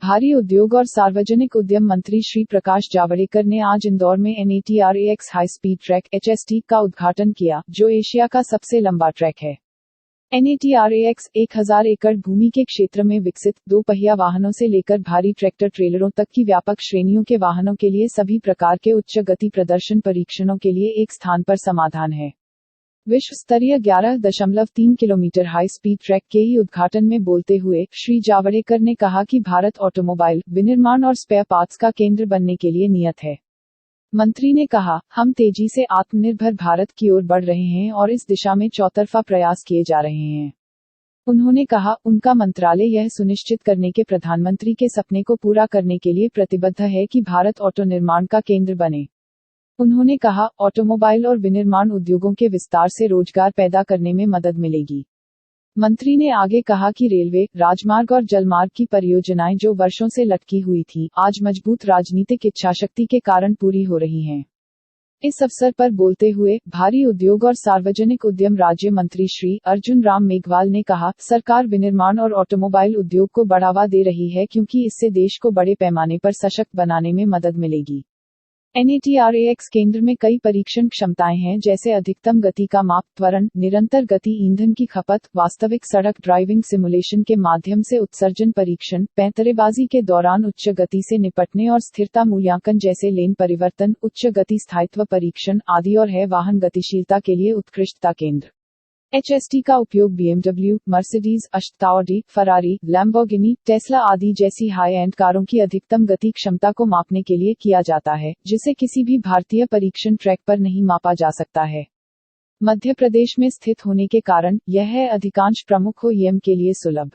भारी उद्योग और सार्वजनिक उद्यम मंत्री श्री प्रकाश जावड़ेकर ने आज इंदौर में NATRAX high speed track HST का उद्घाटन किया, जो एशिया का सबसे लंबा ट्रैक है। NATRAX 1000 एकड़ भूमि के क्षेत्र में विकसित दो पहिया वाहनों से लेकर भारी ट्रैक्टर ट्रेलरों तक की व्यापक श्रेणियों के वाहनों के लिए सभी प्रकार के उच्च गति प्रदर्शन परीक्षणों के लिए एक स्थान पर समाधान है। विश्व स्तरीय 11.3 किलोमीटर हाई स्पीड ट्रैक के ही उद्घाटन में बोलते हुए श्री जावड़ेकर ने कहा कि भारत ऑटोमोबाइल, विनिर्माण और स्पेयर पार्ट्स का केंद्र बनने के लिए नियत है। मंत्री ने कहा, हम तेजी से आत्मनिर्भर भारत की ओर बढ़ रहे हैं और इस दिशा में चौतरफा प्रयास किए जा रहे हैं। उन्होंने कहा, उनका मंत्रालय यह सुनिश्चित करने के प्रधानमंत्री के सपने को पूरा करने के लिए प्रतिबद्ध है कि भारत ऑटो निर्माण का केंद्र बने। उन्होंने कहा, ऑटोमोबाइल और विनिर्माण उद्योगों के विस्तार से रोजगार पैदा करने में मदद मिलेगी। मंत्री ने आगे कहा कि रेलवे, राजमार्ग और जलमार्ग की परियोजनाएं जो वर्षों से लटकी हुई थीं, आज मजबूत राजनीतिक इच्छाशक्ति के कारण पूरी हो रही हैं। इस अवसर पर बोलते हुए भारी उद्योग और सार्वजनिक उद्यम राज्य मंत्री श्री अर्जुन राम मेघवाल ने कहा, सरकार विनिर्माण और ऑटोमोबाइल उद्योग को बढ़ावा दे रही है क्योंकि इससे देश को बड़े पैमाने पर सशक्त बनाने में मदद मिलेगी। NATRAX केंद्र में कई परीक्षण क्षमताएं हैं, जैसे अधिकतम गति का माप, त्वरण, निरंतर गति, ईंधन की खपत, वास्तविक सड़क ड्राइविंग सिमुलेशन के माध्यम से उत्सर्जन परीक्षण, पैंतरेबाजी के दौरान उच्च गति से निपटने और स्थिरता मूल्यांकन जैसे लेन परिवर्तन, उच्च गति स्थायित्व परीक्षण आदि और है वाहन गतिशीलता के लिए उत्कृष्टता केंद्र। HST का उपयोग BMW, Mercedes, Audi, Ferrari, Lamborghini, Tesla आदि जैसी हाई एंड कारों की अधिकतम गति क्षमता को मापने के लिए किया जाता है, जिसे किसी भी भारतीय परीक्षण ट्रैक पर नहीं मापा जा सकता है। मध्य प्रदेश में स्थित होने के कारण यह है अधिकांश प्रमुख OEM के लिए सुलभ।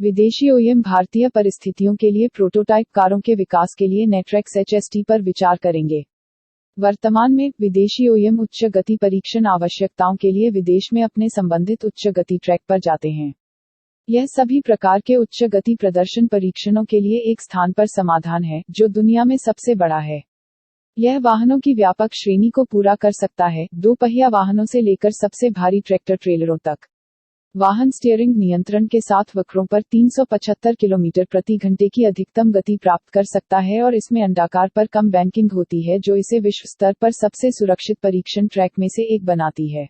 विदेशी OEM भारतीय परिस्थितियों के लिए प्रोटोटाइप कारों के विकास के लिए नेट्रैक्स HST पर विचार करेंगे। वर्तमान में विदेशी OEM उच्च गति परीक्षण आवश्यकताओं के लिए विदेश में अपने संबंधित उच्च गति ट्रैक पर जाते हैं। यह सभी प्रकार के उच्च गति प्रदर्शन परीक्षणों के लिए एक स्थान पर समाधान है, जो दुनिया में सबसे बड़ा है। यह वाहनों की व्यापक श्रेणी को पूरा कर सकता है, दो पहिया वाहनों से लेकर सबसे भारी ट्रैक्टर ट्रेलरों तक। वाहन स्टीयरिंग नियंत्रण के साथ वक्रों पर 375 किलोमीटर प्रति घंटे की अधिकतम गति प्राप्त कर सकता है और इसमें अंडाकार पर कम बैंकिंग होती है, जो इसे विश्व स्तर पर सबसे सुरक्षित परीक्षण ट्रैक में से एक बनाती है।